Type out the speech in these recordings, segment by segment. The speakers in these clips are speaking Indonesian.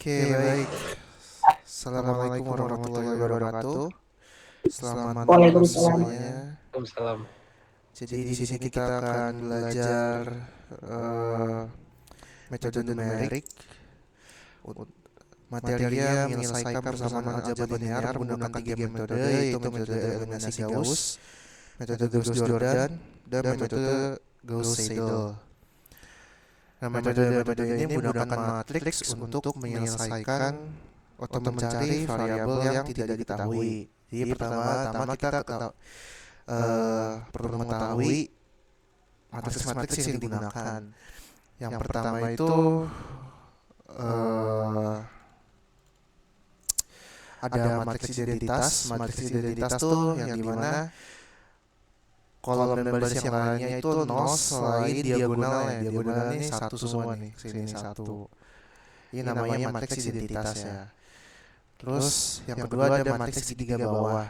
Oke, baik. Assalamualaikum warahmatullahi wabarakatuh. Selamat malam Waalaikumsalam. semuanya. Waalaikumsalam. Jadi di sini kita akan belajar eh, metode numerik. Materinya menyelesaikan persamaan aljabar linear menggunakan tiga metode, yaitu metode eliminasi Gauss, metode Gauss-Jordan, dan metode Gauss-Seidel. Nah, metode-metode ini menggunakan matriks untuk menyelesaikan atau mencari variabel yang tidak diketahui. Jadi pertama-tama kita perlu mengetahui matriks-matriks yang digunakan. Yang pertama itu eh, ada matriks identitas. Matriks identitas tuh yang dimana kolom dan baris yang lainnya itu nol selain diagonalnya. Diagonal ini satu semua nih, sini satu. Ini namanya matriks identitas ya. Terus yang kedua ada matriks segitiga bawah.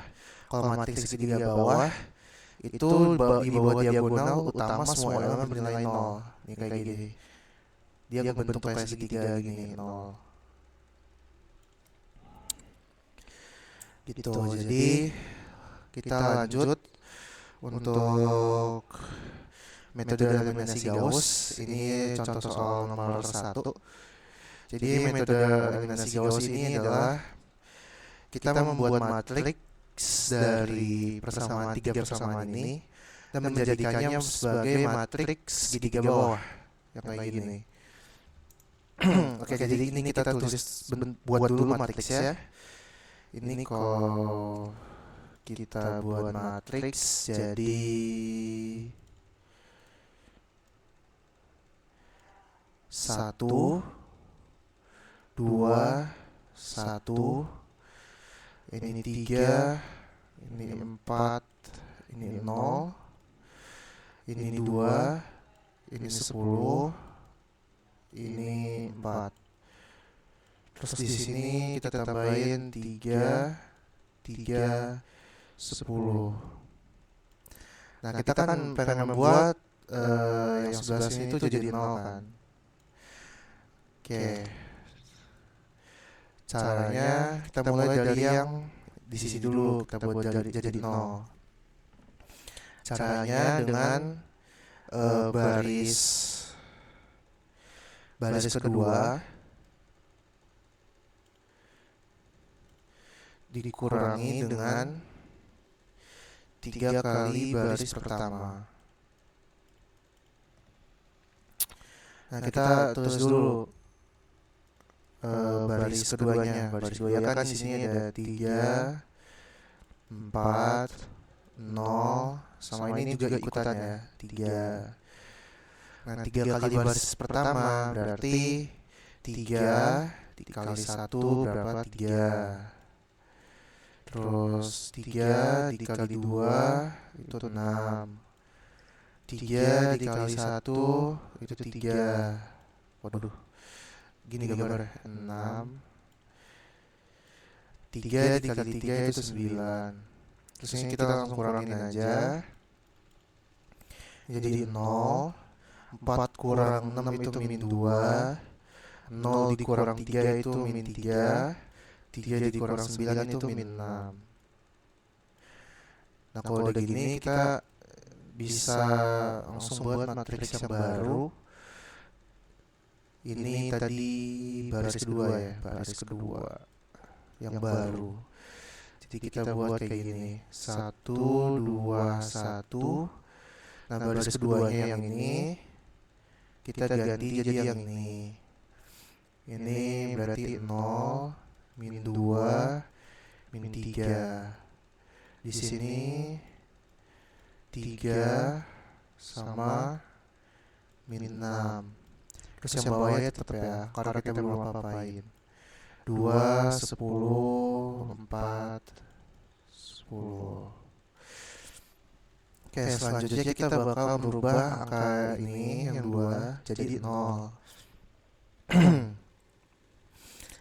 Kalau matriks segitiga bawah itu di bawah diagonal utama semua elemen bernilai nol. Ini kayak gini. Dia bentuk kayak segitiga gini, nol. Gitu. Jadi kita lanjut untuk metode eliminasi Gauss. Ini contoh soal nomor 1. Jadi metode eliminasi Gauss ini adalah kita membuat matriks dari persamaan tiga persamaan ini dan menjadikannya sebagai matriks segitiga bawah yang kayak gini. Oke, jadi ini kita tulis buat dulu matriksnya. Ini kalau kita buat matriks jadi 1, 2, 1, ini 3, ini 4, ini 0, ini 2, ini 10, ini 4. Terus di sini kita tambahin 3, 3, 10. Nah, kita kan pengen membuat yang sebelah sini itu jadi 0 kan. Oke. Caranya kita mulai dari yang di sisi dulu, kita buat jadi 0. Caranya dengan baris kedua dikurangi dengan 3 kali baris pertama. Nah, kita tulis dulu baris keduanya. Baris kedua kan di sini ada 3, 4, 0, sama ini juga ikutan ya, 3. Nah, 3 kali baris pertama berarti 3 dikali 1 berapa? 3. Terus 3 dikali 2 itu 6. 3 dikali 1 itu 3. Waduh, gini gambar 6. 3 dikali 3 itu 9. Terus ini kita langsung kurangin aja. Jadi 0. 4 kurang 6 itu min 2. 0 dikurang 3 itu min 3. 3 dikurang 9 itu min 6. Nah, kalau udah gini kita bisa langsung buat matriks yang baru. Ini tadi baris kedua ya, baris kedua yang baru. Jadi kita buat kayak gini, 1, 2, 1. Nah, baris keduanya yang ini kita ganti jadi yang ini. Ini berarti 0, min 2, min 3. Di sini 3 sama min 6. Terus yang bawahnya tetap ya, karena kita belum apa-apain. 2, 10, 4, 10. Oke, selanjutnya kita bakal merubah angka ini yang 2 jadi 0.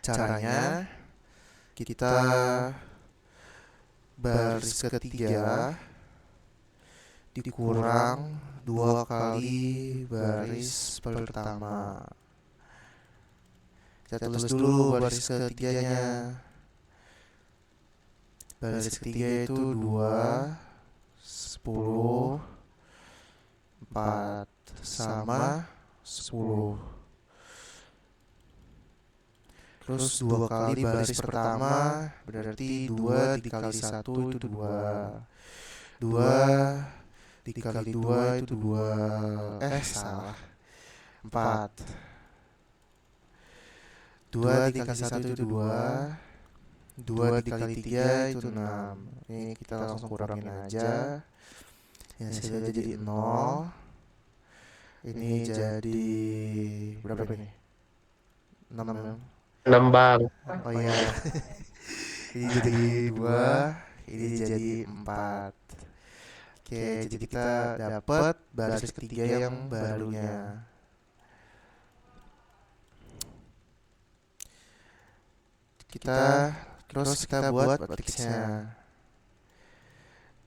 Caranya kita baris ketiga dikurang 2 kali baris pertama. Kita tulis dulu baris ketiganya. Baris ketiga itu 2, 10, 4 sama 10. Terus 2 kali baris pertama berarti 2 dikali 1 itu 2. 2 dikali 2 itu 2. Salah. 4. 2 dikali 1 itu 2. 2 dikali 3 itu 6. Ini kita langsung kurangin aja. Yang hasilnya jadi 0. Ini jadi berapa ini? 6 ya? 6 bang. Oh iya. Ini jadi 2. Ini jadi 4. Oke, jadi kita dapat baris ketiga yang barunya. Kita buat matriksnya.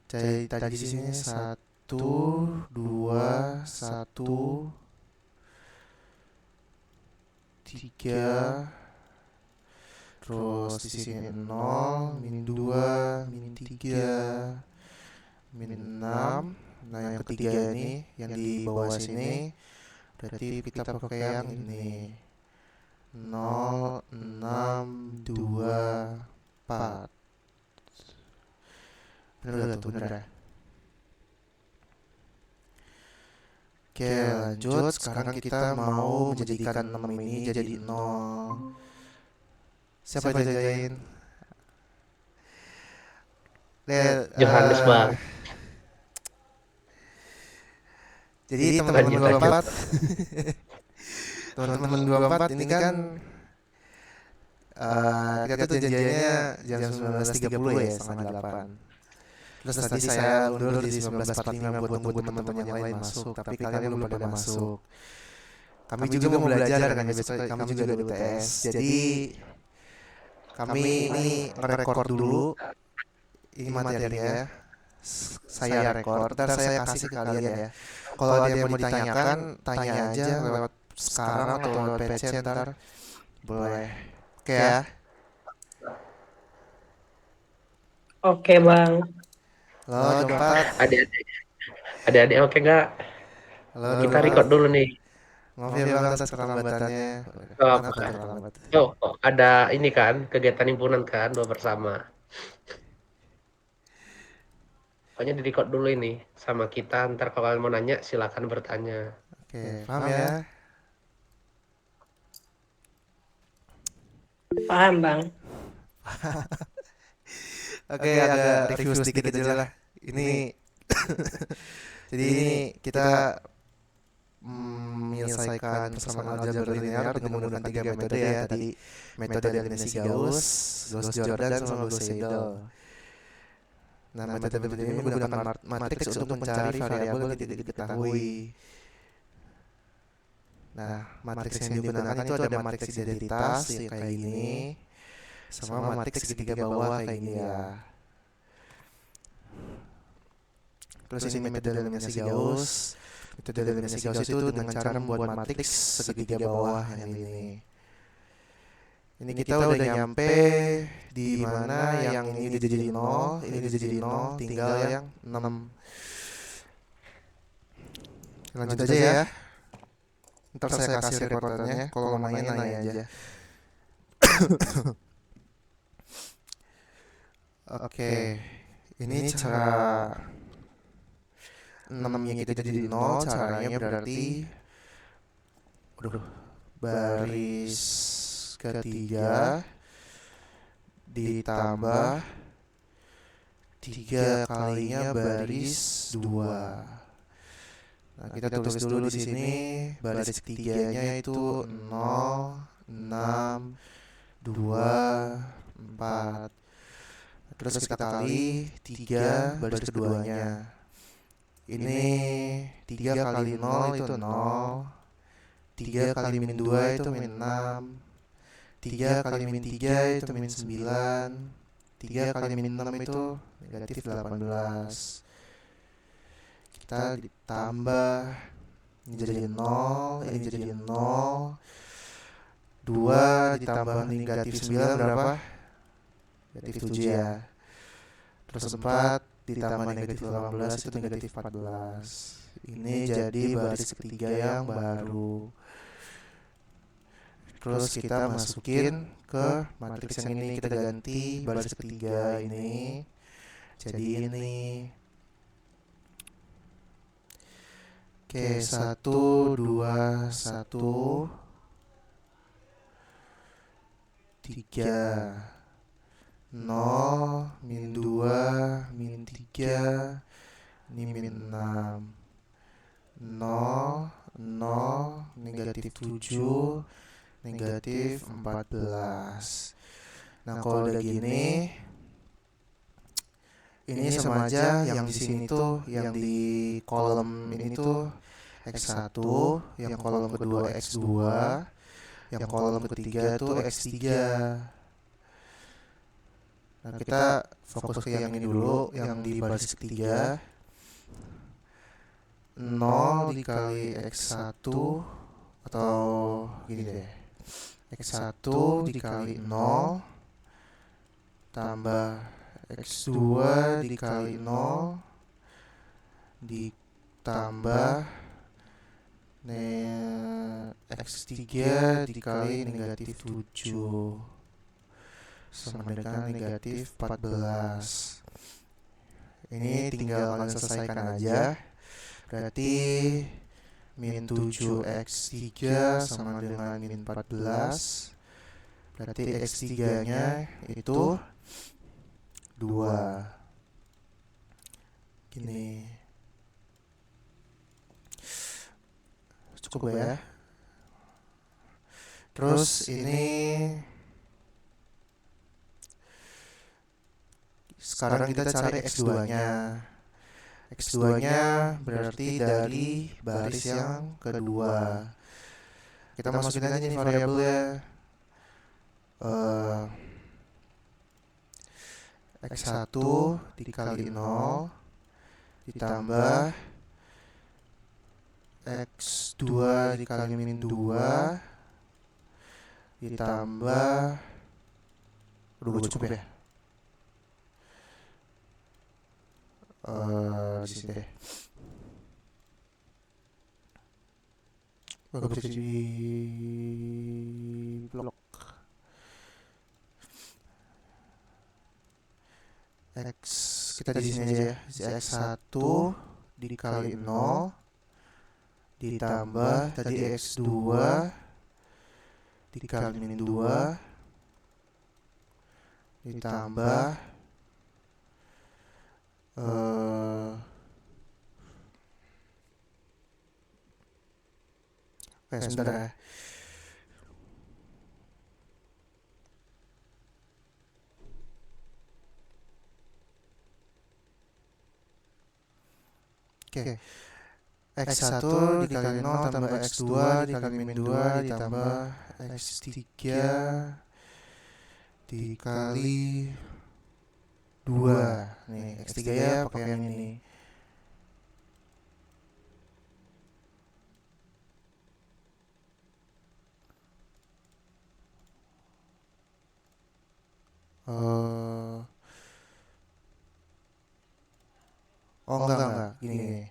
Jadi tadi di sini 1, 2, 1, 3. Terus di sini 0, min 2, min 3, min 6. Nah, yang ketiga ini yang di bawah sini berarti kita pakai yang ini. 0, 6, 2, 4. Bener gak tuh? Bener ya? Oke, lanjut. Sekarang kita mau menjadikan 6 ini jadi 0. Siapa jajain? Johannes bang. Jadi teman-teman 24 teman-teman 24 ini kan kita tuh janjiannya jam 19.30 ya, setengah 8. Terus tadi saya undur di 19.45 buat tunggu teman-teman yang lain masuk, tapi kalian belum pada masuk. Kami juga mau belajar kan, besok kami juga ada UTS. Jadi kami ini ngerekord dulu ini materinya. Saya rekord, ntar saya kasih ke kalian ya. Kalau ada yang mau ditanyakan, tanya aja lewat sekarang atau lewat PC ntar. Boleh. Oke ya. Oke bang. Halo, 24. Adik-adik oke nggak? Halo, Kita 24. record dulu nih. Maaf ya bang atas keterlambatannya. Oh, Kenapa terlambat? ada ini kan kegiatan himpunan kan doa bersama. Pokoknya di record dulu ini sama kita. Ntar kalau kalian mau nanya silakan bertanya. Oke, paham ya? Paham bang. Oke, agak review sedikit aja lah. Ini jadi ini kita menyelesaikan persamaan aljabar linear dengan menggunakan 3 metode ya. Tadi metode eliminasi Gauss, Gauss-Jordan, sama Gauss-Seidel. Nah, metode ini menggunakan matriks untuk mencari variabel yang tidak diketahui. Nah, matriks yang digunakan itu ada matriks identitas yang kayak gini, sama matriks segitiga bawah kayak gini ya. Terus ini metode eliminasi Gauss. Metode eliminasi Gauss itu dengan cara membuat matriks segitiga bawah yang ini. Ini kita udah nyampe di mana yang ini udah jadi 0, ini udah jadi 0, tinggal yang 6. Lanjut aja ya. Ntar saya kasih rekordannya, kalau mau nanya aja. Oke, ini cara 6-nya kita jadi 0, caranya berarti baris ketiga ditambah 3 kalinya baris 2. Nah, kita tulis dulu di sini baris ketiganya itu 0, 6, 2, 4. Terus kita kali 3 baris keduanya. Ini 3 kali 0 itu 0. 3 kali min 2 itu min 6. 3 kali min 3 itu min 9. 3 kali min 6 itu negatif 18. Kita ditambah, ini jadi 0, ini jadi 0. 2 ditambah negatif 9 berapa? Negatif 7 ya. Terus 4 ditambah negatif 18 itu negatif 14. Ini jadi baris ketiga yang baru. Terus kita masukin ke matriks yang ini, kita ganti baris ketiga ini jadi ini. Oke, 1 2 1 3 0 min 2 min 3 ini min 6 0 0 negatif 7 negatif 14. Nah, kalau udah gini, ini sama aja yang di sini tuh, yang di kolom ini tuh X1, yang kolom kedua X2, yang kolom ketiga tuh X3. Nah, kita fokus ke yang ini dulu, yang di baris ketiga. 0 dikali X1 atau gini deh. X1 dikali 0 tambah X2 dikali 0 ditambah X3 dikali negatif 7 sama dengan negatif 14. Ini tinggal kalian selesaikan aja. Berarti min 7x3 sama dengan min 14. Berarti x3 nya itu 2. Gini. Cukup ya. Terus ini sekarang kita cari x2 nya. X2 nya berarti dari baris yang kedua. Kita masukin aja nih variabelnya. X1 dikali 0 ditambah X2 dikali min 2 ditambah cukup ya. Di sini deh. Gak bisa di blok. X kita di sini aja ya. X1 dikali 0 ditambah tadi X2 dikali min 2 ditambah sebentar ya. Oke. X1 dikali 0 tambah X2 dikali min 2 ditambah X3 dikali 2. Nih, X3 ya pakai yang ini. Enggak. Gini.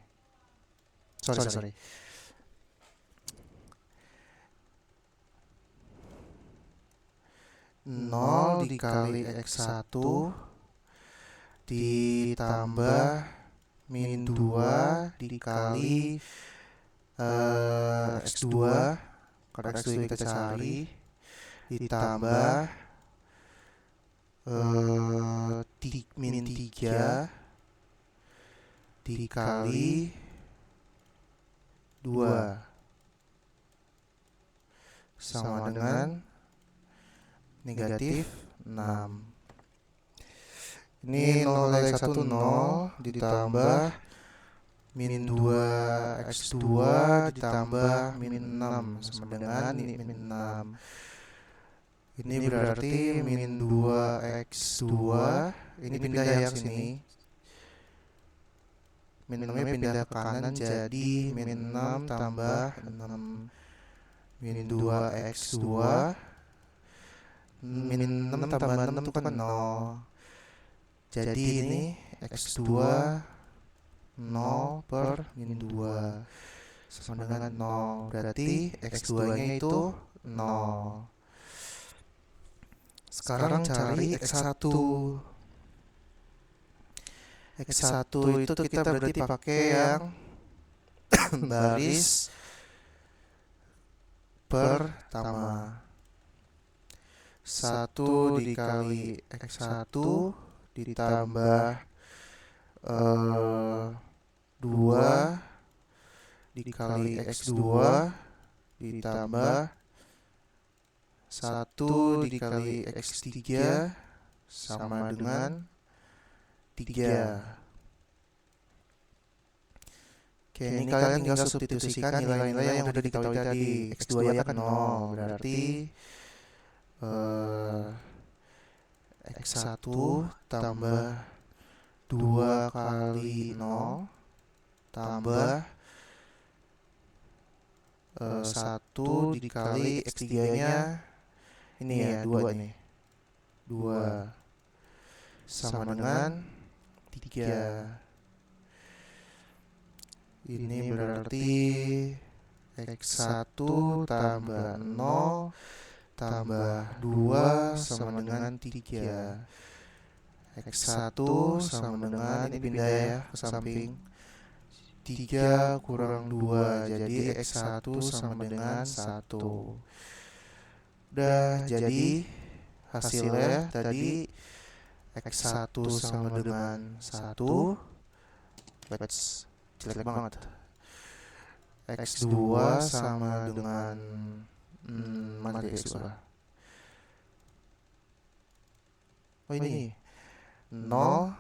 Sorry. 0 dikali X1 ditambah min 2 dikali X2, karena X2 kita cari, ditambah min 3 dikali 2 sama dengan negatif 6. Ini 0 kali X1 0 ditambah min 2 X2 ditambah min 6 sama dengan ini min 6. Ini berarti min 2 X2 ini pindah ya ke sini. Min 6 nya pindah ke kanan jadi min 6 tambah 6 min 2 X 2, min 6 tambah 6 itu kan 0. Jadi ini X 2 0 per min 2 sama dengan 0. Berarti X 2 nya itu 0. Sekarang cari X1. X1 itu kita berarti pakai yang baris pertama. 1 dikali X1 ditambah 2 dikali X2 ditambah 1 dikali X3 sama dengan 3. Oke, ini kalian tinggal substitusikan nilai-nilai yang udah diketahui tadi. X2 ya kan 0, berarti X1 tambah 2 kali 0 tambah 1 dikali X3 nya ini ya 2 ini 2 sama dengan 3. Ini berarti X1 tambah 0 tambah 2 sama dengan 3. X1 sama dengan, ini pindah ya ke samping, 3 kurang 2, jadi X1 sama dengan 1. Udah jadi hasilnya tadi X1 sama dengan 1. Jelek banget. X2 sama dengan mana X2? Oh ini 0.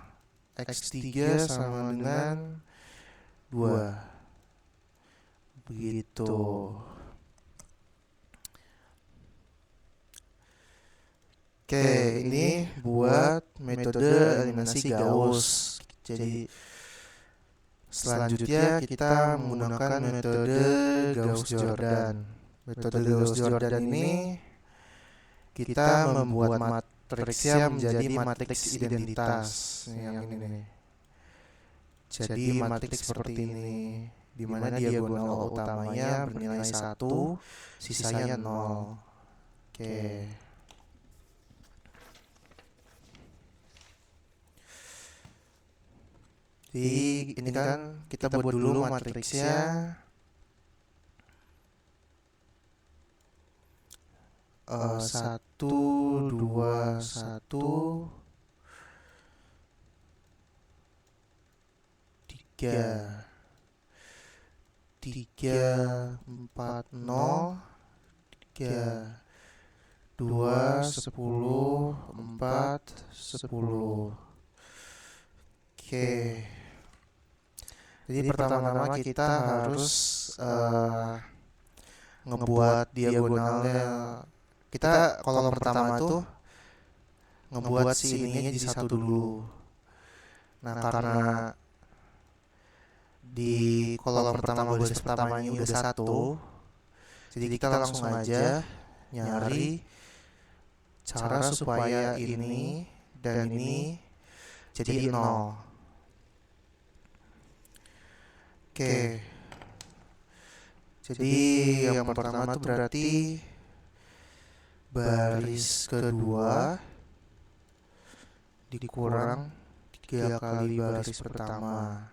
X3 sama dengan 2. Begitu. Oke, ini buat metode eliminasi Gauss. Jadi selanjutnya kita menggunakan metode Gauss-Jordan. Metode Gauss-Jordan ini kita membuat matriksnya menjadi matriks identitas. Yang ini nih. Jadi matriks seperti ini, di mana diagonal utamanya bernilai 1, sisanya 0. Oke. Jadi ini kan kita buat dulu matriksnya. 1, 2, 1, 3, 3, 4, 0, 3, 2, 10, 4, 10. Oke. Jadi pertama-tama kita harus ngebuat diagonalnya. Kita kolom pertama tuh ngebuat si ininya jadi 1 dulu. Nah, karena di kolom pertama baris pertamanya udah 1, jadi kita langsung aja nyari cara supaya ini dan ini jadi 0. Oke. Jadi yang pertama tuh berarti baris kedua dikurang 3 kali baris pertama.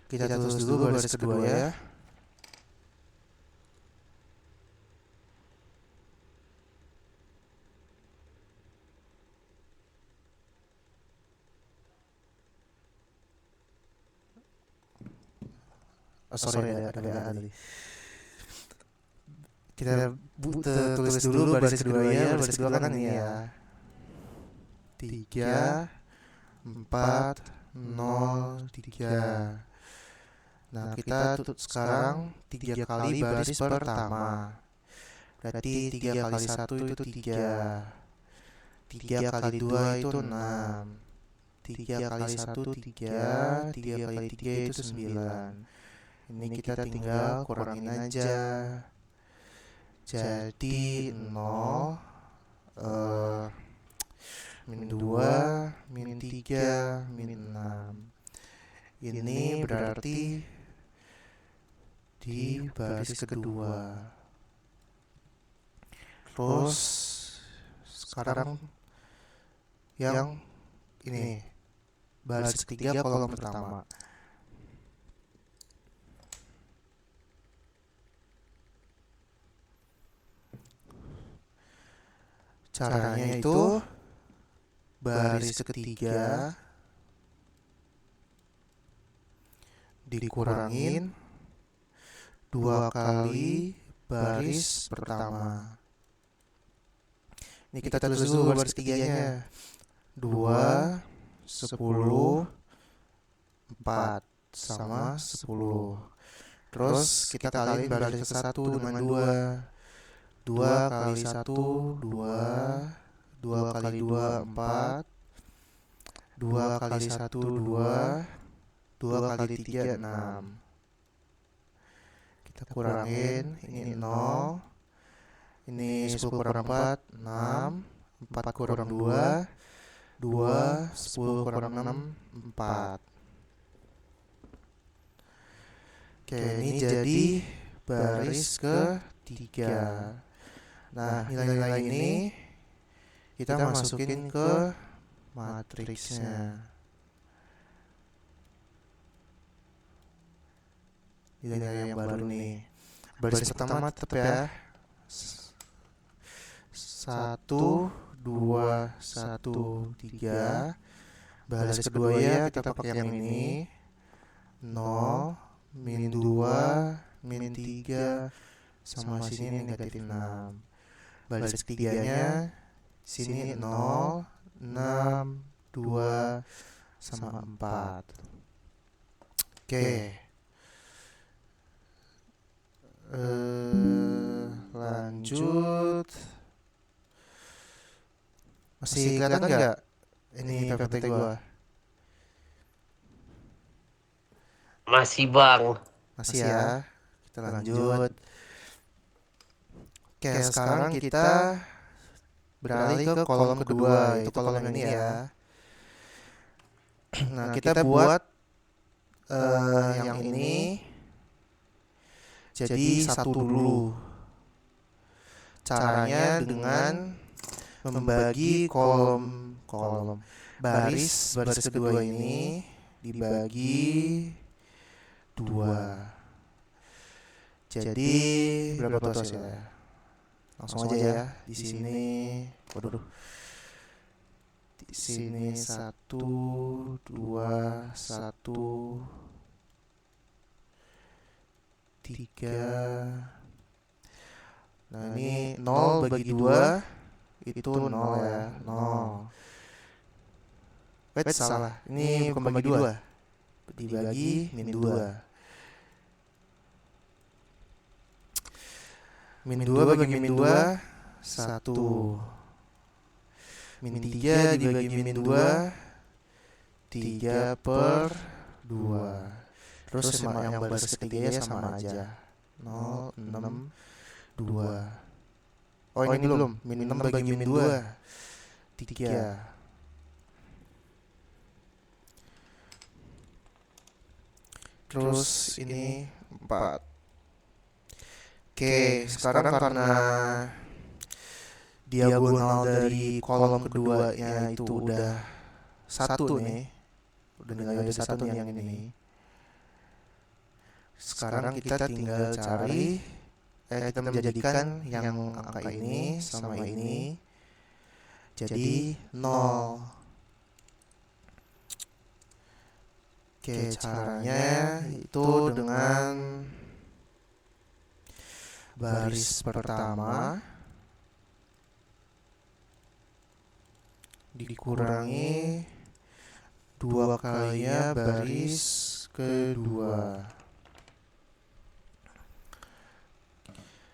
Kita tulis dulu baris kedua ya. Sorry, ada tadi. Kita tulis dulu baris kedua ya. Baris kedua kan ini ya. 3, 4, 0, 3. Nah, kita sekarang 3 kali baris pertama. Berarti 3 kali 1 itu 3. 3 kali 2 itu 6. 3 kali 1 3, 3 kali 3 itu 9. Ini kita tinggal kurangin aja. Jadi 0, min 2, min 3, min 6. Ini berarti di baris kedua. Terus sekarang yang ini baris ketiga kolom pertama. Caranya itu baris ketiga dikurangin 2 kali baris pertama. Ini kita tulis dulu baris ketiganya. 2, 10, 4 sama 10. Terus kita kaliin baris ke 1 dengan 2. 2 kali 1 2, 2 kali 2 4, 2 kali 1 2, 2 kali 3 6. Kita kurangin, ini 0, ini 10 kurang 4 6, 4 kurang 2 2, 10 kurang 6 4. Oke, ini jadi baris ketiga. Nah, nilai-nilai ini kita masukin ke matriksnya. Nilai-nilai yang baru nih. Baris pertama tetap ya. 1, 2, 1, 3. Baris kedua ya kita pakai yang ini. 0, min 2, min 3, sama sini negatif 6. Baris ketiganya sini 0, 6, 2, sama 4. Oke. Lanjut. Masih kelihatan nggak ini PPT gua? Masih Bang. Masih ya. Kita lanjut. Oke, sekarang kita beralih ke kolom kedua, itu kolom yang ini ya. Nah, kita buat yang ini jadi satu dulu. Caranya dengan membagi kolom baris kedua ini dibagi 2. Jadi berapa tuh hasilnya? Langsung aja ya. Di sini, waduh. Di sini 1, 2, 1, 3. Nah, ini 0 bagi 2 itu 0 ya, 0. Wait, salah. Ini bukan bagi 2. Dibagi min 2. Min 2 bagi min 2 1. Min 3 dibagi min 2 3 per 2. Terus sama yang baris ketiganya sama aja, 0, 6, 2. Oh, ini belum. Min 6 bagi min 2 3. Terus ini 4. Oke, sekarang karena diagonal dari kolom keduanya itu udah 1 nih. Udah nilai udah 1 nih yang ini. Sekarang kita tinggal cari, kita menjadikan yang angka ini sama ini jadi 0. Oke, caranya itu dengan baris pertama dikurangi 2 kalinya baris kedua.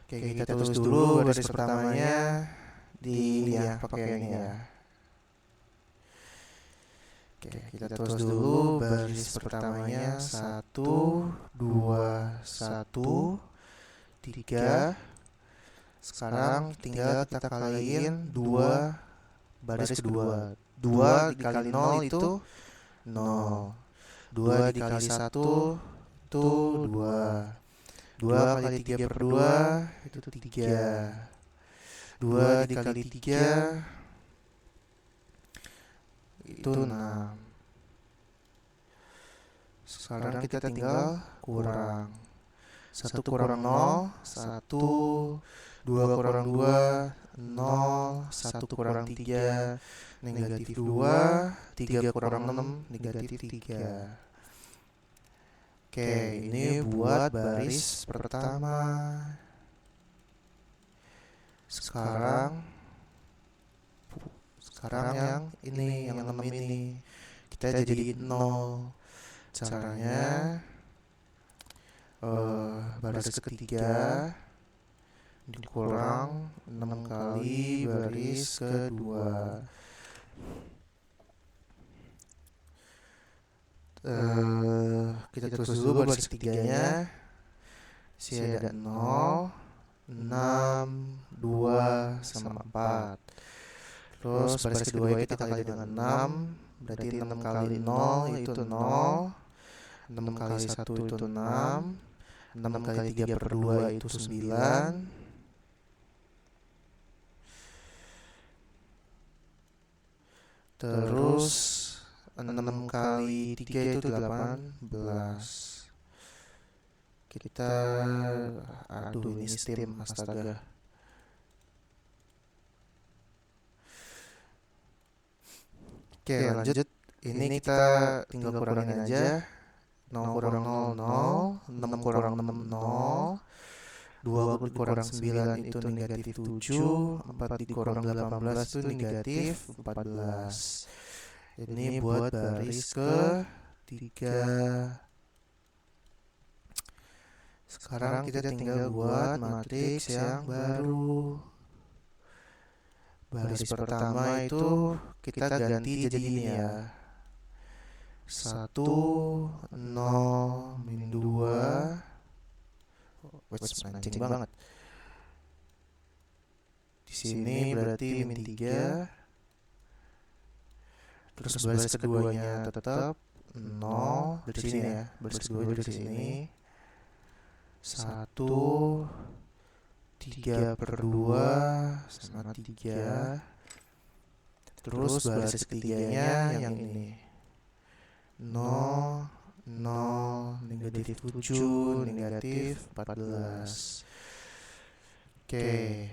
Oke, kita tulis dulu baris pertamanya di ini ya, pakai ini ya. Oke, kita tulis dulu baris pertamanya 1, 2, 1, 3. Sekarang tinggal kita kaliin 2 baris kedua. 2 dikali 0 itu 0. 2 dikali 1 itu 2. 2 kali 3/2 itu 3. 2 dikali 3 itu 6. Sekarang kita tinggal kurang 1 kurang 0, 1. 2 kurang 2, 0. 1 kurang 3, negatif 2. 3 kurang 6, negatif 3. Oke, ini buat baris pertama. Sekarang yang ini, yang 6 ini kita jadi 0. Caranya baris ketiga dikurang 6 kali baris kedua. Kita tulis dulu baris ketiganya. Sini ada 0, 6, 2 sama 4. Terus baris kedua kita kali dengan 6, berarti 6 kali 0 itu 0. 6 kali 1 itu 6. 6 kali 3/2 itu 9. Terus 6 kali 3 itu 18. Kita ini steam, astaga. Oke, lanjut. Ini kita tinggal kurangin aja. 0 kurang 0, 0. 6 kurang 6, 0. 2 dikurang 9 itu negatif 7. 4 dikurang 18 itu negatif 14. Ini buat baris ke-3. Sekarang kita tinggal buat matriks yang baru. Baris pertama itu kita ganti jadi ini ya. 1, 0, min 2. Mancing banget. Di sini berarti min 3. Terus baris keduanya tetap 0 dari sini ya. Baris kedua dari sini 1, 3/2 sama 3. Terus baris ketiganya yang ini 0, 0, negatif 7, negatif 14. Oke.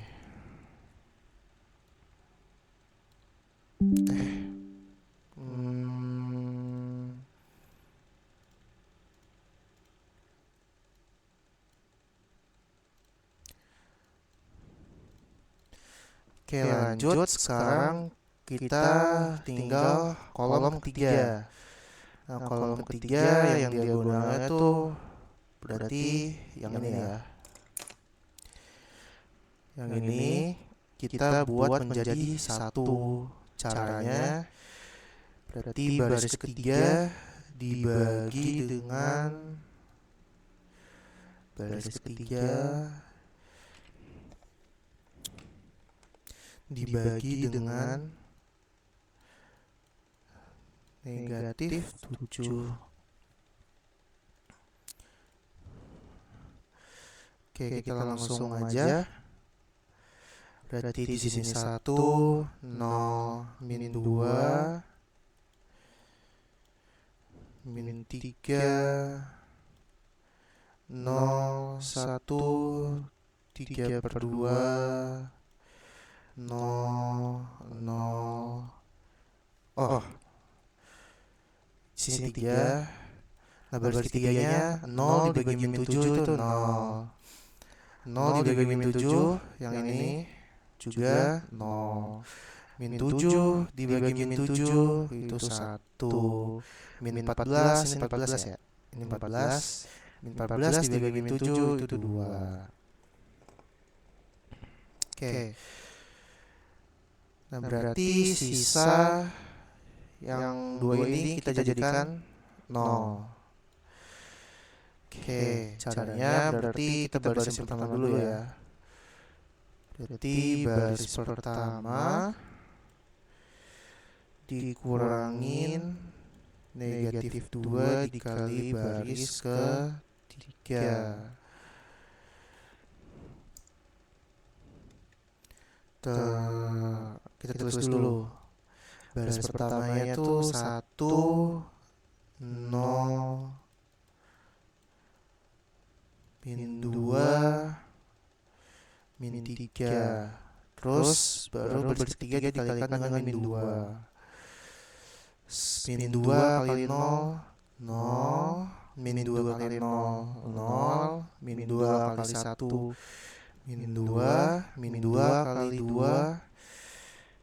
Oke, lanjut. Sekarang kita tinggal kolom ketiga. Nah, kolom ketiga yang diagonalnya tuh berarti yang ini ya. Yang ini kita buat menjadi 1. Caranya berarti baris ketiga dibagi dengan baris ketiga dibagi dengan negatif 7. Oke, kita langsung aja. Berarti di sini 1, 0, min 2, min 3, 0, 1, 3/2, 0, 0. Oh, sini 3. Nah, baris ketiganya 0 dibagi min 7 itu 0. 0 dibagi min 7 yang ini juga 0. Min 7 dibagi min 7 itu 1. Min 14, ini 14 ya. Ini 14. Min 14 dibagi min 7 itu 2. Oke. Nah, berarti sisa Yang 2 ini kita jadikan 0. Oke, caranya berarti kita baris yang pertama dulu ya. Berarti baris pertama dikurangin negatif 2 dikali baris ketiga. Kita tulis dulu. Baris pertamanya tuh 1, 0, min 2, min 3. Terus baru baris ketiga dikalikan dengan min 2. Min 2 kali 0, 0. Min 2 kali 0, 0. Min 2 kali 1, min 2. Min 2 kali 2,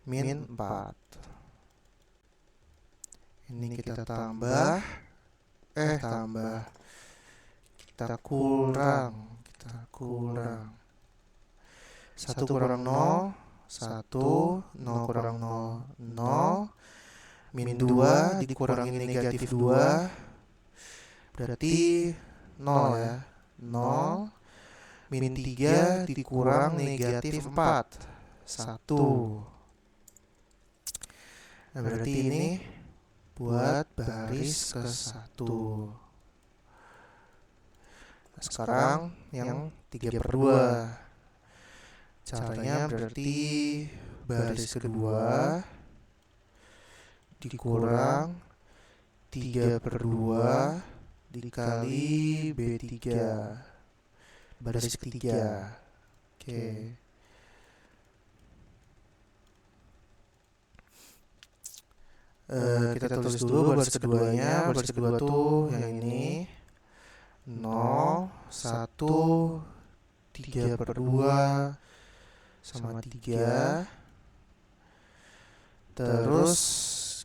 min 4. Ini kita tambah. Kita kurang. 1 kurang 0, 1, 0 kurang 0, 0. Min 2 dikurangi negatif 2, berarti 0 ya. 0. Min 3 dikurang negatif 4, 1. Nah, berarti ini buat baris ke-1. Nah, sekarang yang 3/2. Caranya berarti baris kedua dikurang 3/2 dikali B3, baris ketiga. Oke. Kita tulis dulu baris keduanya. Baris kedua tuh yang ini 0, 1, 3/2 sama 3. Terus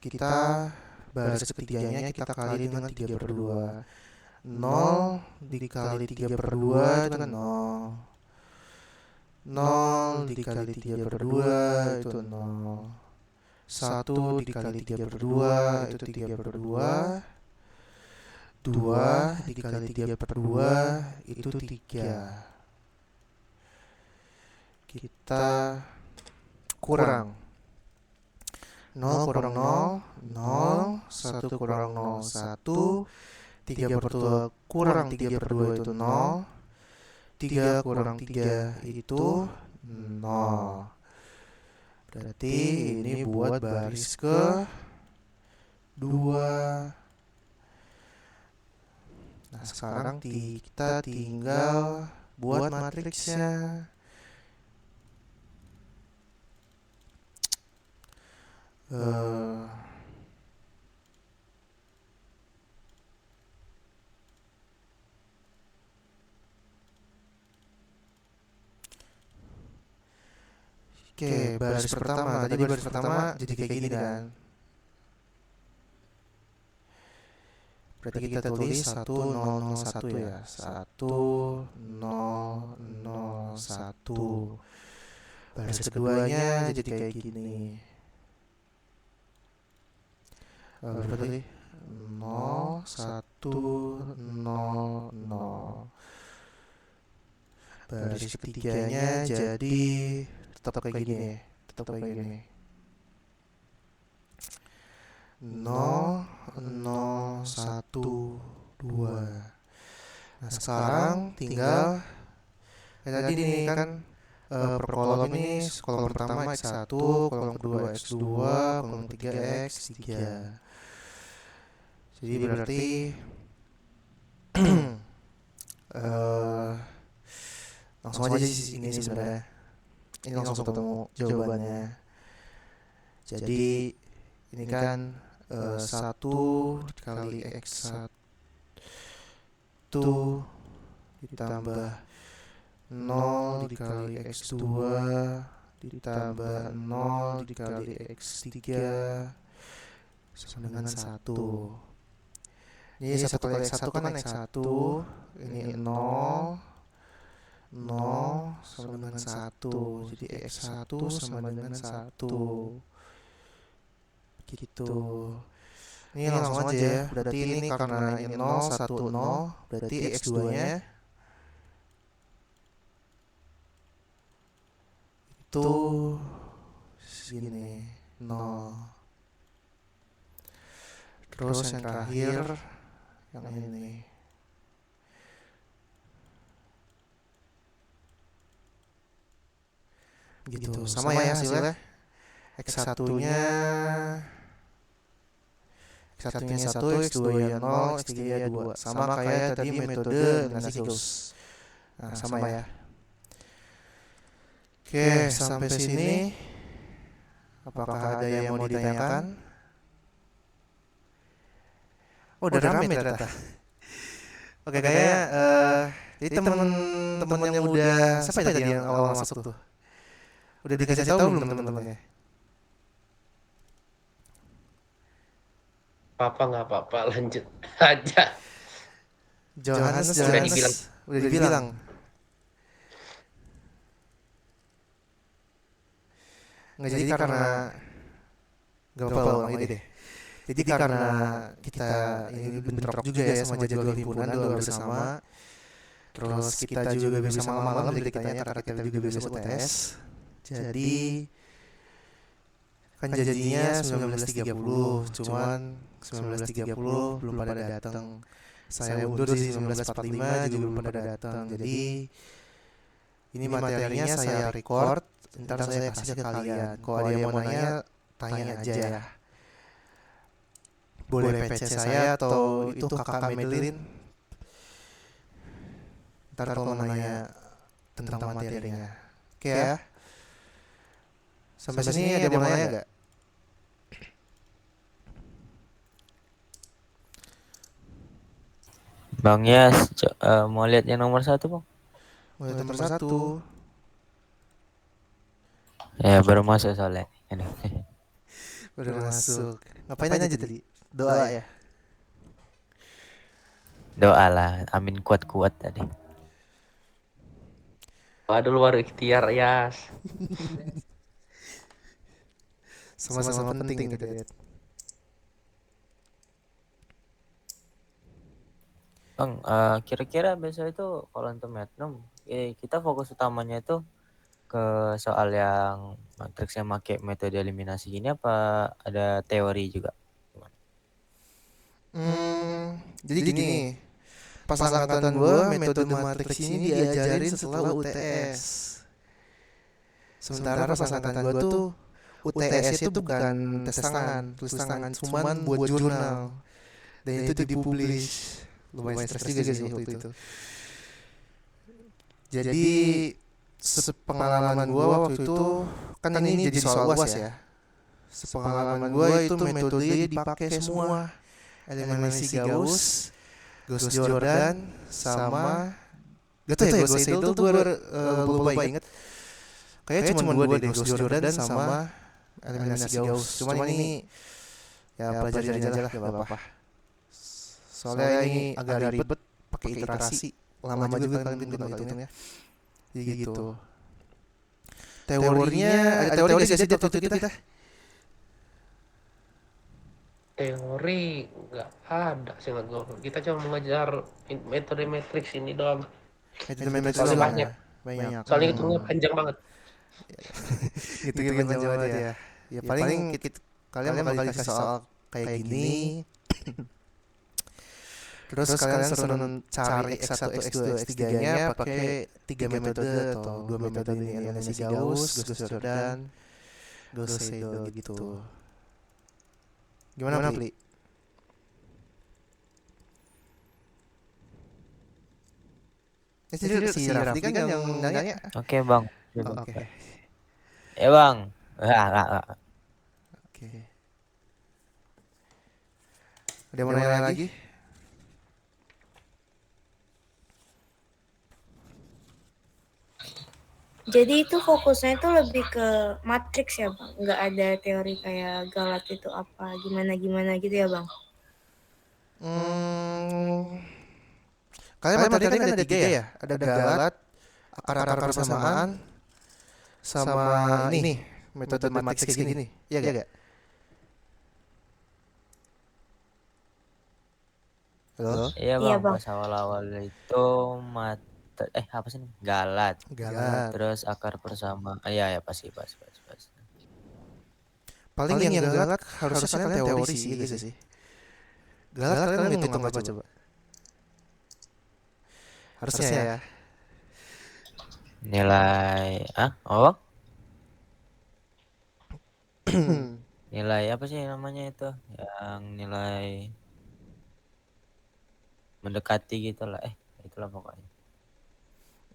kita baris ketiganya kita kali dengan 3/2. 0 dikali 3/2 itu kan 0. 0 dikali 3/2 itu 0. 1 dikali 3/2 itu 3/2. 2 dikali 3/2 itu 3. Kita kurang 0 kurang 0, 0. 1 kurang 0, 1. 3/2 kurang 3/2 itu 0. 3 kurang 3 itu 0. Berarti ini buat baris ke 2. Nah, sekarang kita tinggal buat matriksnya. Oke, baris pertama. Tadi baris pertama jadi kayak gini kan. Berarti kita tulis 1001 ya. 1001. Baris keduanya jadi kayak gini. Berarti 0, 1, 0, 0. Baris ketiganya jadi tetap kayak gini. 0, 0, 1, 2. Nah, sekarang tinggal tadi nih kan per kolom ini, kolom pertama X1, kolom kedua X2, kolom ketiga X3. Jadi berarti langsung aja sih ini sebenarnya. Ini langsung ketemu jawabannya. Jadi ini kan 1 dikali X1 ditambah 0 dikali X2 ditambah 0 dikali X3 sama dengan 1. Ini 1 kali X1 kan X1. Ini 0 sama dengan 1. Jadi X1 sama dengan 1. gitu. Ini langsung aja ya. Berarti ini karena ini 0, 1, 0, berarti X2-nya itu segini 0. Terus yang terakhir yang ini. Gitu. Sama ya hasilnya. X1-nya X1-nya 1, X2-nya 0, X3-nya 2. Sama kayak tadi metode eliminasi Gauss. Nah, sama ya. Oke, sampai sini apakah ada yang mau ditanyakan? Oh, udah rame ternyata. Oke, kayaknya jadi teman-teman yang udah siapa tadi yang awal masuk tuh? Udah dikasih tahu belum teman-temannya? Nggak apa-apa, lanjut aja. Johannes dibilang. udah dibilang. Nggak jadi karena nggak apa-apa ulang lagi deh. Jadi karena kita ini bentrok juga ya sama jadwal himpunan doa bersama. Terus kita juga bisa malam-malam jadi kitanya karena kita juga besok UTS. Jadi kan janjinya 19.30, cuman 19.30 belum pada datang. Saya undur di 19.45 juga belum pada datang. Jadi ini materinya saya record, ntar saya kasih ke kalian. Kalau ada yang mau nanya, tanya aja ya. Boleh PC saya atau itu kakak Medlin. Ntar kalau mau nanya tentang materinya. Oke ya. Sampai sini ada yang mau nanya nggak? Bang Yas, mau lihat yang nomor 1 bang? Mulai nomor 1. Ya baru masuk soalnya. Aduh. Udah masuk. Ngapain aja tadi? Doa ya? Doa lah, amin kuat-kuat tadi. Waduh, baru ikhtiar ya. Sama-sama penting gitu ya. Bang, kira-kira besok itu kalau untuk metnum, kita fokus utamanya itu ke soal yang matriksnya pakai metode eliminasi ini apa ada teori juga? Jadi gini, pas angkatan gue metode matriks ini diajarin setelah UTS. Sementara pas angkatan gue tuh UTS itu bukan tes tangan, tulis tangan, cuman buat jurnal. Dan itu dipublish. Lumayan stres juga sih waktu itu. Jadi sepengalaman gue waktu itu kan ini jadi soal UAS ya. Sepengalaman gue itu metode dipakai semua. Eliminasi Gauss, Gauss Jordan, sama gak tau ya Gauss Seidel tuh gue lupa inget. Kayaknya cuma dua deh, Gauss Jordan sama eliminasi Gauss. Cuman ini ya pelajarin aja lah, gak apa-apa. Soalnya ini agak ribet, pakai iterasi, lama juga kan kalau hitungnya. Jadi gitu. Teorinya, ada teori gak sih waktu itu kita? Teori nggak ada sih nggak gue. Kita cuma mengajar metode matriks ini doang. Metode matriks Soalnya doang banyak. ya? Banyak. Soalnya hitungnya panjang banget. Gitu panjang banget ya. Ya paling kalian bakal dikasih soal kayak gini. Terus kalian suruh cari X1, X2, X3-nya pakai 3 metode atau 2 metode ini, eliminasi Gauss, Gauss Jordan, Gauss Seidel gitu. Gimana, Pli? Jadi si Rafdi kan yang nanya. Oke bang. Oke. Ya bang. Oke. Ada yang mau nanya lagi? Jadi itu fokusnya itu lebih ke matriks ya bang, nggak ada teori kayak Galat itu apa gimana gitu ya bang? Kalian materi kan ada 3 ya? Ada Galat, akar-akar persamaan, sama ini metode matriks kayak gini. Iya gak? Halo? Iya Iya bang, bang. pas awal-awal itu apa sih? Galat. Galat. Terus akar persama. Iya ya pasti pas. Paling yang galat harusnya kalian teori sih, gitu sih. Galat kalian ngitung apa coba? Harusnya ya. Nilai oh nilai apa sih namanya itu? Yang nilai mendekati gitu lah. Itulah pokoknya.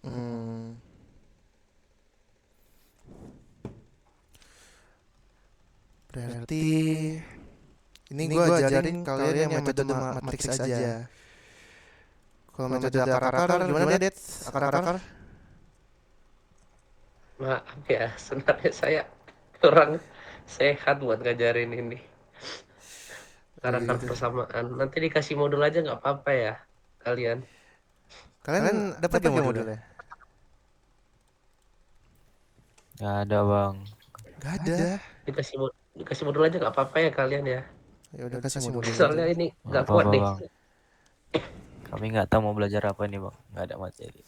Hmm, berarti ini gue ajarin kalian yang metode matriks aja. Kalau metode akar-akar gimana, Det? Akar-akar? Maaf ya, sebenarnya saya kurang sehat buat ngajarin ini. Akar-akar Gitu. persamaan. Nanti dikasih modul aja nggak apa-apa ya kalian. Kalian dapat gak modulnya? Nggak ada bang. Gak ada. Dikasih modul aja nggak apa-apa ya kalian ya. Ya udah kasih modul Soalnya aja. ini Nggak nggak kuat apa-apa nih. bang. Kami nggak tahu mau belajar apa nih bang. Nggak ada materi.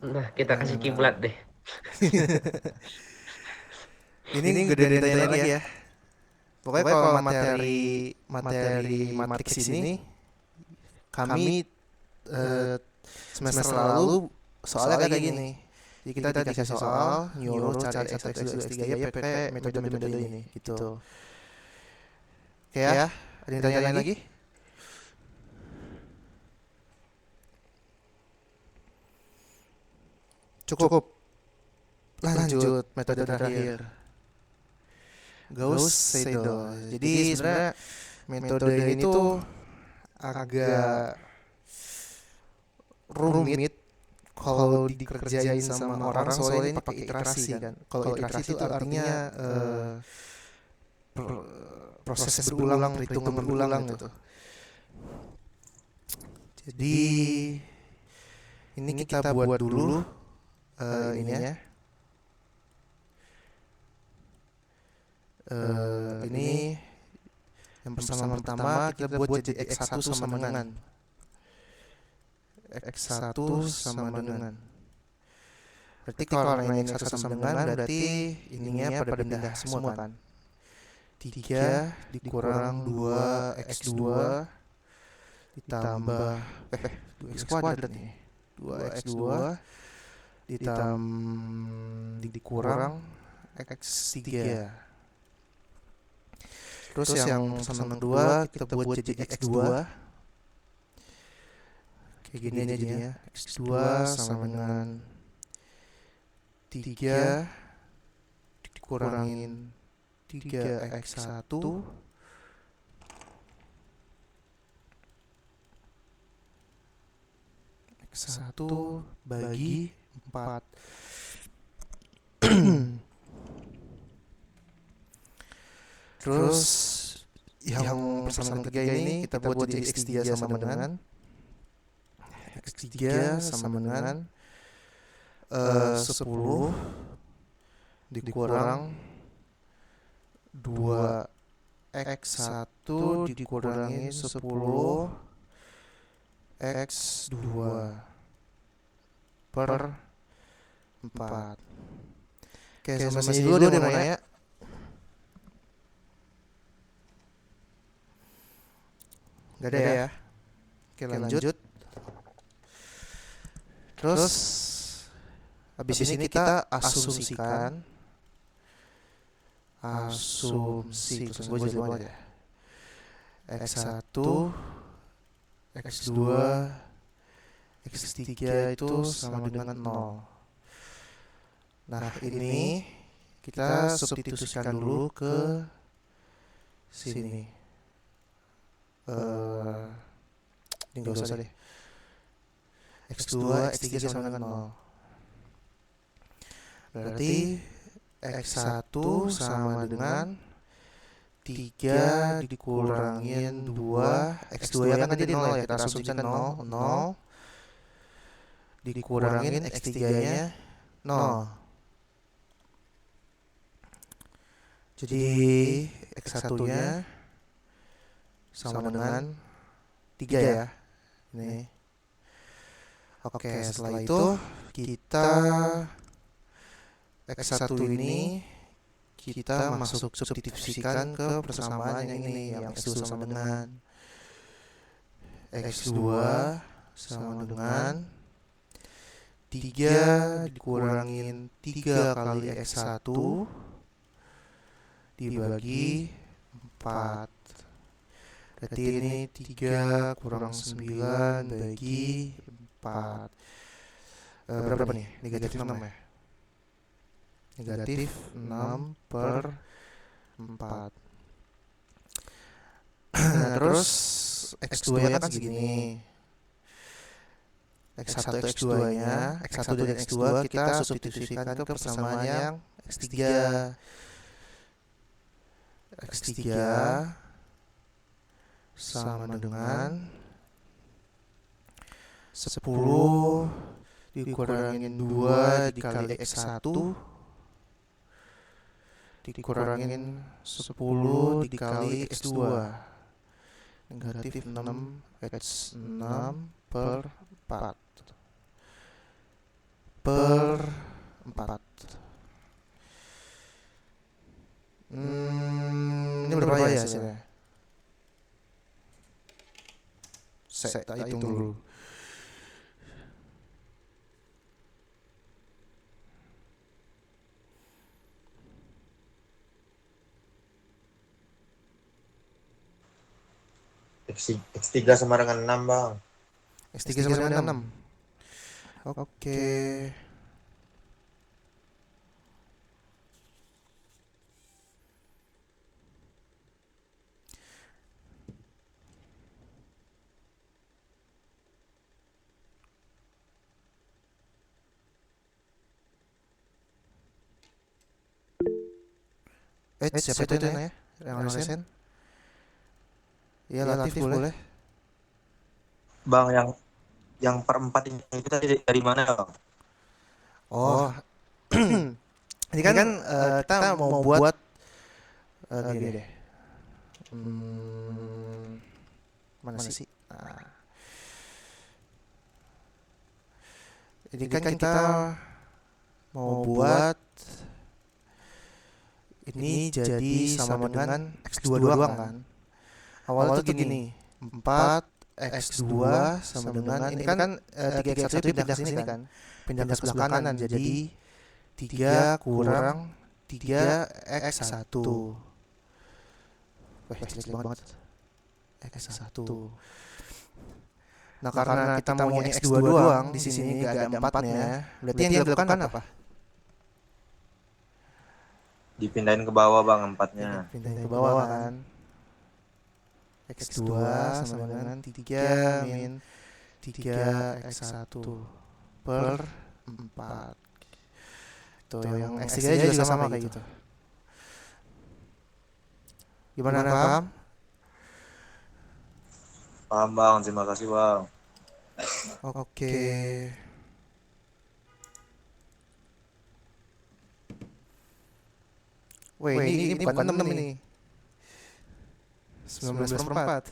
Nah, kita kasih kiblat deh. Ini gede ditanya lagi ya. Pokoknya kalau materi matriks ini kami semester lalu soalnya kayak gini. Jadi kita dikasih soal nyuruh cari X1, X2, X3 ya pakai metode-metode ini gitu. Oke ya, ada yang tanya lagi? Cukup. Lanjut metode terakhir. Gauss-Seidel. Jadi sebenarnya metode ini tuh agak rumit kalau dikerjain sama orang soalnya ini pakai iterasi kan. Kalau iterasi itu artinya proses berulang, perhitungan berulang gitu. Jadi ini kita buat dulu ininya. Ini yang pertama kita buat jadi X1 sama dengan X1 sama dengan. Berarti kalau ini X1 sama dengan berarti ininya pada pindah semua kan. 3 dikurang 2 X2 ditambah 2X kuadrat nih. 2X2 dikurang X3. Terus yang sama 2 kita buat jadi X2. Kayak gini aja jadinya. X2 sama dengan 3 dikurangin 3X1 X1 bagi 4. Terus yang persamaan ketiga ini kita buat jadi X3 sama dengan X3 sama dengan 10 dikurang 2X1 dikurangin 10 X2 per 4. Oke, sampai sini dulu deh mau nanya. Gak ada ya? Oke, lanjut. Terus habis ini kita asumsikan terus gue jadi aja X1 X2 X3 itu sama dengan 0. Nah ini kita substitusikan dulu ke sini. Ini gak usah deh. X2 X3 sama dengan 0. Berarti X1 sama dengan 3 dikurangin 2 X2 ya kan tadi 0 ya, kita asumsikan 0 dikurangin X3 nya 0. Jadi X1 nya sama dengan 3 ya. nih. Oke, setelah itu kita X1 ini kita masuk substitusikan ke persamaan yang ini, yang X2 sama dengan X2 sama dengan 3 dikurangin 3 kali X1 dibagi 4. Berarti ini 3 kurang 9 bagi 4. Berapa nih? Negatif 6 ya? Negatif 6 per 4. Nah, terus X2 nya kan segini. X1 X2 nya, X1 dan X2 kita substitusikan ke persamaan yang X3. X3 sama dengan 10 dikurangin 2 dikali X1 dikurangin 10 dikali X2. Negatif 6 X6 per 4 per 4. Ini berapa ya hasilnya? Saya hitung dulu. X3 sama dengan 6 bang. X3 sama dengan 6. Oke. Siapa itu ya? Yang resen? Iya, Latif boleh. Bang, yang per 4 itu tadi dari mana bang? Oh, ini kan kita mau buat gini deh. Mana sih? Nah. Ini kan kita mau buat ini jadi sama dengan X2 doang kan. Awalnya tuh gini, 4 X2 sama dengan ini kan 3X1 pindah ke sini kan. Pindah ke sebelah kanan jadi 3 kurang 3X1. Wah, jelek banget. X1. Nah, karena kita maunya X2 doang, di sini gak ada 4-nya. Berarti yang dilakukan apa? Dipindahin ke bawah bang 4-nya. Pindahin ke bawah kan. X2 sama dengan 3 min 3X1 per 4. Tuh, yang X3 juga sama kayak gitu. Gimana, paham? Paham bang, terima kasih bang. Oke. Weh, ini bukan 6 ini. 19/4.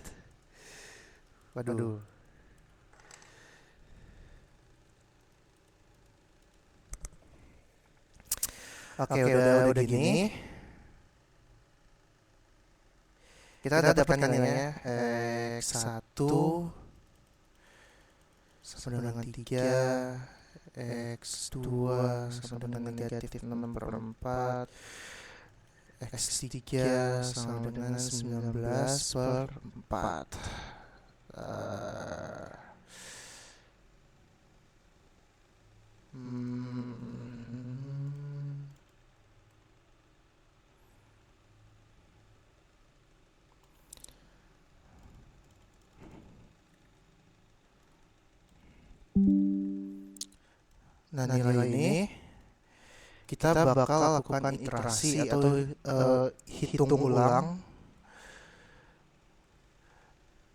Waduh. Oke, udah gini. Kita dapatkan nilainya X1 sama dengan 3, X2 sama dengan negatif 6/4, X3 sama dengan 19/4. Nah, nilai ini kita bakal lakukan iterasi atau hitung ulang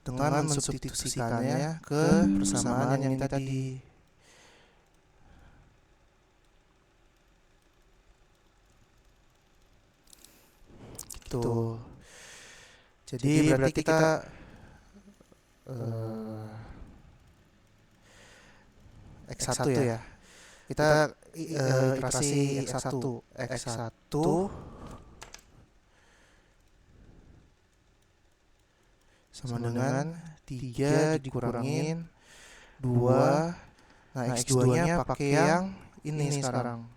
dengan mensubstitusikannya ke persamaan yang ini tadi. Gitu. Jadi berarti kita X1 ya. Kita iterasi X1 sama dengan 3 dikurangin 2. Nah, X2-nya pakai yang ini sekarang.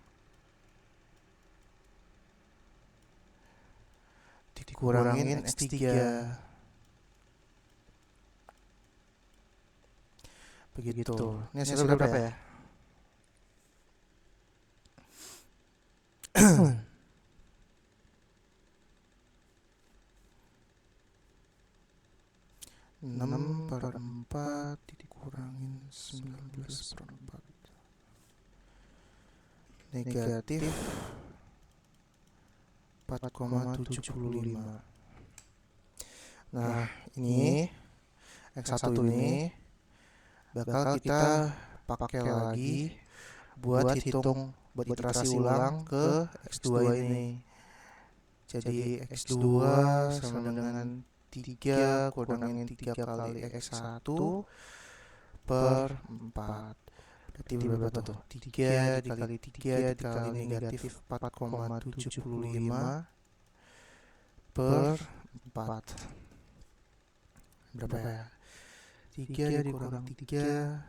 Dikurangin X3. Begitu. Ini hasilnya berapa ya? Enam per 4 dikurangin 19/4 negatif 4,75. Nah, ini X1 ini bakal kita pakai lagi buat iterasi ulang ke X2 ini. Jadi X2 sama dengan 3 kurangin 3 kali X1 per 4. Berarti berapa tuh? 3 dikali 3 dikali negatif 4,75 per 4. Berapa ya? 3 dikurang 3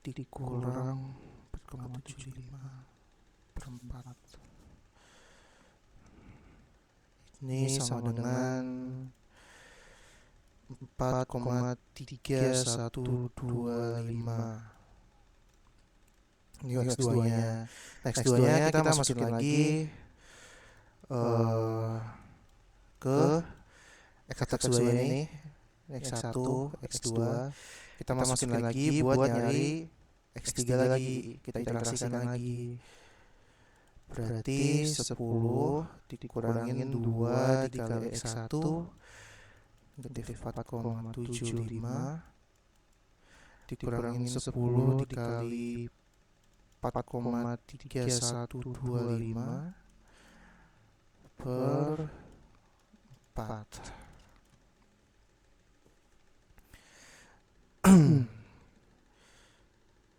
dikurang 4,75 per 4. Ini sama dengan 4,3125. Ini X2-nya. X2-nya kita masukin lagi ke X2 ini. X1, X2. Kita masukin lagi buat nyari X3 lagi. Kita iterasikan lagi. Berarti 10 dikurangin 2 dikali X1 negatif 4,75 dikurangin 10 dikali 4,3125 per 4.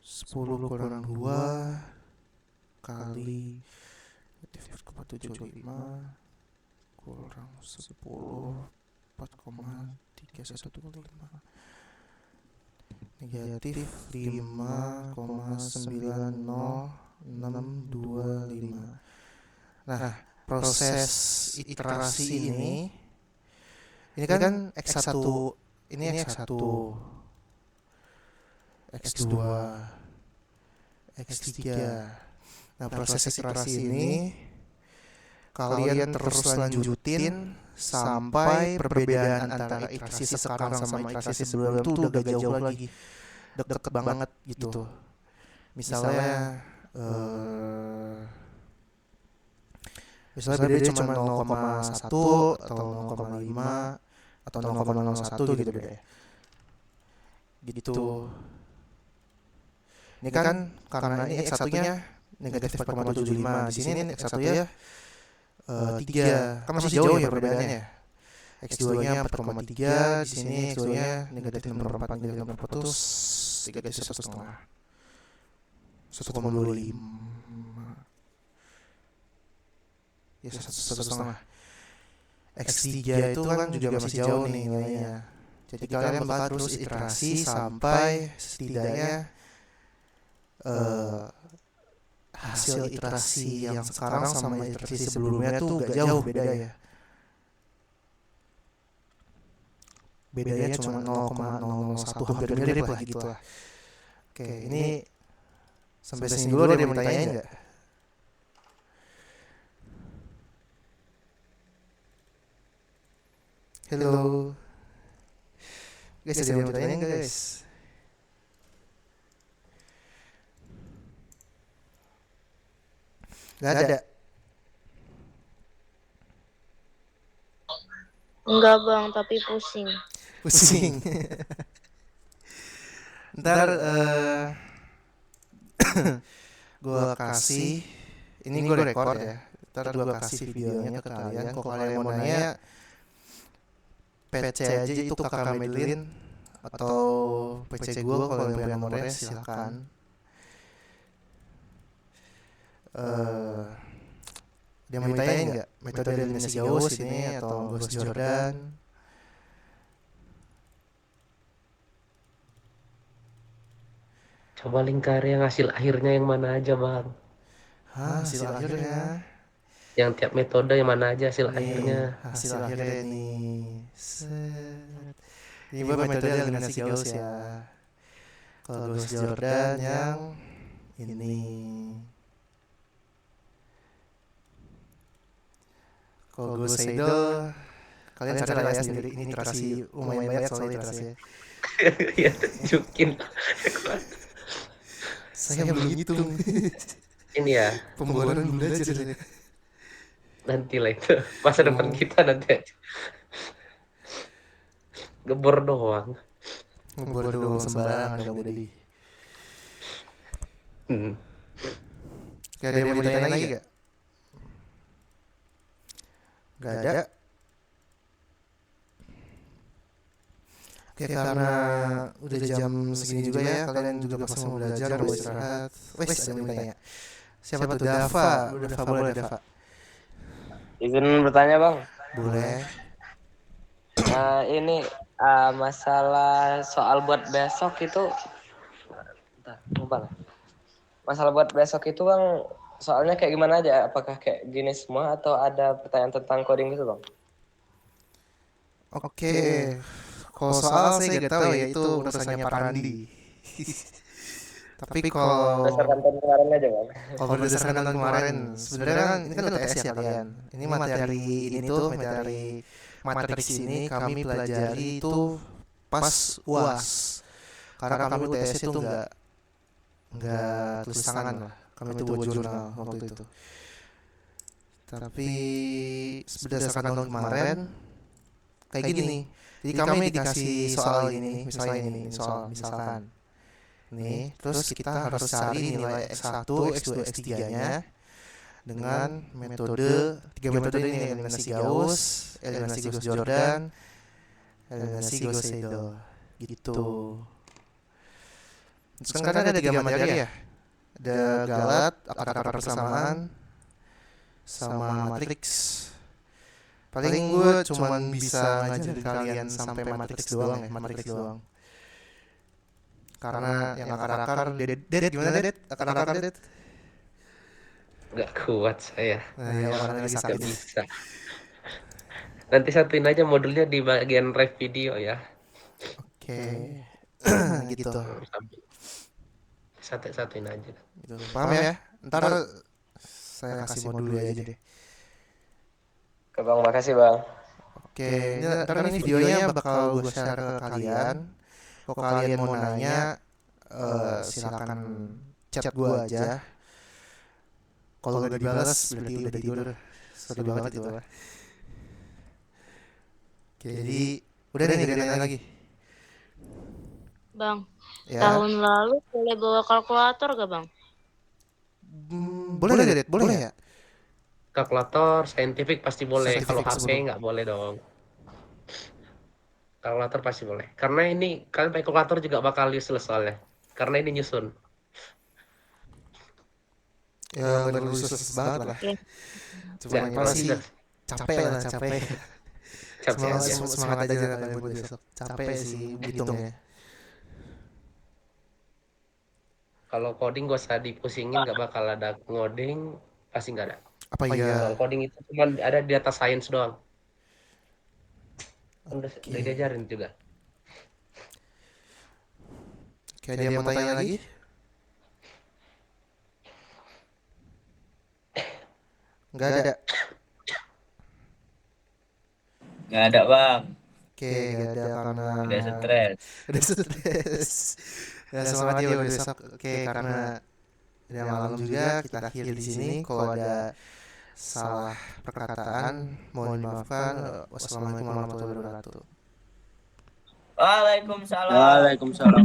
10 kurang 2 kali negatif 4,75 kurang 10 4,3125 negatif 5,90625. Nah, proses iterasi ini kan X1, ini X1, X2, X3. Nah, proses iterasi ini kalian terus lanjutin sampai perbedaan antara iterasi sekarang sama iterasi sebelumnya itu udah gak jauh lagi, deket banget gitu. Misalnya bedanya cuma 0,1 atau 0,5 atau 0,01 gitu beda ya. Gitu. Ini kan karena ini X1-nya negatif 4,75, di sini X1-nya 3, kan masih jauh ya perbedaannya. X2-nya 4,3, di sini X2-nya negatif 6/4, negatif 6/4 terus negatif 1,5, 1,25, ya 1,5. X3 itu kan juga masih jauh nih nilainya. Jadi kalian bakal terus iterasi sampai setidaknya hasil iterasi yang sekarang sama iterasi sebelumnya tuh gak jauh beda ya. Bedanya cuma 0,001, hampir mirip lah gitu lah. Oke, ini sampai sini dulu ada yang mau ditanyain gak? Halo guys, ada yang mau ditanyain gak guys? Gak ada. Enggak bang, tapi pusing. Pusing. Ntar gue kasih, ini gue record ya. Ntar gue kasih videonya ke kalian. Kalau kalian mau nanya, PC aja itu kakak Madeline atau PC gue kalau yang punya nomornya silakan. Dia mau ditanyain nggak metode eliminasi Gauss ini atau Gauss Jordan? Coba lingkari yang hasil akhirnya yang mana aja, Bang. Hasil akhirnya. Yang tiap metode yang mana aja hasil Nih, akhirnya. hasil akhirnya nih. Set. Ini buat metode eliminasi Gauss ya. Kalau Gauss Jordan yang ini. Kalau Gauss Seidel, kalian cari lah ya sendiri. Ini iterasi lumayan banyak soalnya iterasinya. Ya tunjukin. Saya belum hitung. Ini ya, Pembohonan belum belajar. nanti lah itu. Masa depan kita nanti aja. Gebor doang. Ngebor doang sembarangan kamu Dedi. Gak ada yang mau ditanya lagi gak? Gak ada. Oke, karena udah jam segini juga ya, kalian juga pasti mau belajar, mau istirahat. Wes, ada yang mau ditanya. Siapa tuh? Dava. Dava, boleh Dava? Izin bertanya bang. Boleh. Ini masalah soal buat besok itu, lupa lah. Masalah buat besok itu bang, soalnya kayak gimana aja? Apakah kayak gini semua atau ada pertanyaan tentang coding gitu bang? Oke. Kalau soal saya gak tahu ya, itu urusannya Pak Randi. Tapi kalau Berdasarkan tahun kemarin aja bang. berdasarkan tahun kemarin, sebenarnya kan ini kan UTS ya kalian. Ini materi ini tuh materi matriks ini kami pelajari itu pas UAS. Karena kami UTS itu nggak tulis tangan lah. Kami itu buat jurnal waktu itu. Tapi berdasarkan tahun kemarin kayak gini. Jadi kami dikasih soal ini, misalnya ini soal misalkan. Nih, terus kita harus cari nilai X1, X2, X3-nya dengan tiga metode ini, eliminasi Gauss, eliminasi Gauss Jordan, eliminasi Gauss Seidel, gitu. Terus kan ada 3 materi ya, ada galat, akar persamaan, sama matriks. Paling gue cuman bisa ngajarin kalian sampai matriks doang ya, matriks doang. Karena yang akar-akar, Ded gimana Ded? Akar-akar Ded? Nggak kuat saya. Nah, ya orang lagi Nggak sakit. bisa. Nanti satuin aja modulnya di bagian ref video ya. Oke. Gitu. Satuin aja. Gitu. Paham ya? Ntar saya kasih modul aja deh. Oke bang, makasih bang. Oke, ntar ini videonya bakal gue share ke kalian. Kalau kalian mau nanya, silakan chat gue aja. Kalau udah dibalas berarti udah tidur. Sorry banget itu. Oke, jadi udah nih nanya lagi. Bang, Ya. tahun lalu boleh bawa kalkulator gak bang? Boleh Ded? Boleh ya? Kalkulator, saintifik pasti boleh. Kalau Saintifik HP sebelum. nggak boleh dong. Kalkulator pasti boleh. Karena ini kalian pakai kalkulator juga bakal useless soalnya. Karena ini nyusun. Ya nggak perlu susah banget lah. Cuma yang pasti capek lah, capek. Capek aja. Semangat aja kalian buat besok. Capek sih hitungnya. Kalau coding gak usah dipusingin, nggak bakal ada ngoding, pasti nggak ada. Apa Kalau ya? coding itu cuma ada di atas science doang. Udah diajarin juga. Oke, ada yang mau tanya lagi? Nggak ada. Nggak ada bang, Oke, nggak ada karena udah stres. udah stres. Ya semangat ya buat besok. Oke, karena udah malam juga kita akhiri di sini. Kalau ada salah perkataan mohon dimaafkan. Wassalamualaikum warahmatullahi wabarakatuh. Waalaikumsalam. Waalaikumsalam.